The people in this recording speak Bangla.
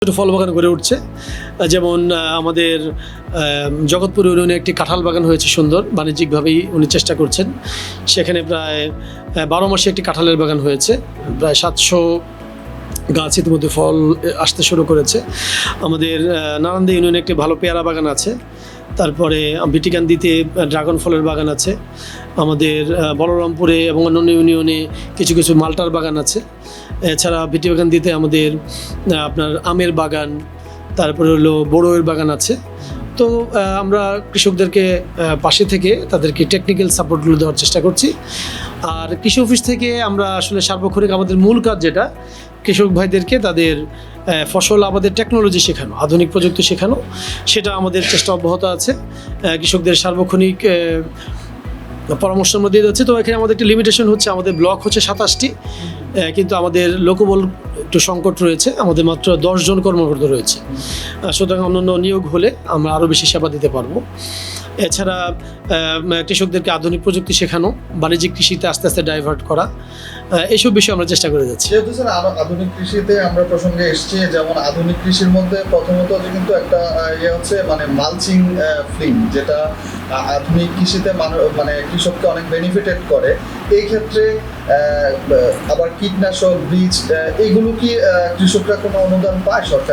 ছোটো ফল বাগান গড়ে উঠছে। যেমন আমাদের জগৎপুর ইউনিয়নে একটি কাঁঠাল বাগান হয়েছে সুন্দর, বাণিজ্যিকভাবেই উনি চেষ্টা করছেন। সেখানে প্রায় 12 মাসে একটি কাঁঠালের বাগান হয়েছে, প্রায় 700 গাছ ইতিমধ্যে ফল আসতে শুরু করেছে। আমাদের নারান্দা ইউনিয়নে একটি ভালো পেয়ারা বাগান আছে। তারপরে বিটিকান্দিতে ড্রাগন ফলের বাগান আছে। আমাদের বলরামপুরে এবং অন্যান্য ইউনিয়নে কিছু কিছু মাল্টার বাগান আছে। এছাড়া বিটিকান্দিতে আমাদের আপনার আমের বাগান, তারপরে হলো বড়ইয়ের বাগান আছে। তো আমরা কৃষকদেরকে পাশে থেকে তাদেরকে টেকনিক্যাল সাপোর্টগুলো দেওয়ার চেষ্টা করছি। আর কৃষি অফিস থেকে আমরা আসলে সার্বক্ষণিক আমাদের মূল কাজ যেটা, কৃষক ভাইদেরকে তাদের ফসল আবাদের টেকনোলজি শেখানো, আধুনিক প্রযুক্তি শেখানো, সেটা আমাদের চেষ্টা অব্যাহত আছে। কৃষকদের সার্বক্ষণিক পরামর্শ আমরা দিয়ে যাচ্ছে। তো এখানে আমাদের একটি লিমিটেশন হচ্ছে, আমাদের ব্লক হচ্ছে 27টি, কিন্তু আমাদের লোকবল একটু সংকট রয়েছে। আমাদের মাত্র 10 জন কর্মকর্তা রয়েছে। সুতরাং অন্যান্য নিয়োগ হলে আমরা আরও বেশি সেবা দিতে পারবো। এছাড়া কৃষকদেরকে আধুনিক প্রযুক্তি শেখানো, বাণিজ্যিক কৃষিতে আস্তে আস্তে ডাইভার্ট করা, এইসব বিষয়ে আমরা চেষ্টা করে যাচ্ছি। যেহেতু স্যার আধুনিক কৃষিতে আমরা প্রসঙ্গে এসেছি, যেমন আধুনিক কৃষির মধ্যে প্রথমত যে কিন্তু একটা হচ্ছে মানে মালচিং ফিল্ম, যেটা আধুনিক কৃষিতে মানে কৃষককে অনেক বেনিফিটেড করে। এই ক্ষেত্রে আবার কীটনাশক, বীজ, এইগুলো কি কৃষকরা কোনো অনুদান পায় সরকারি?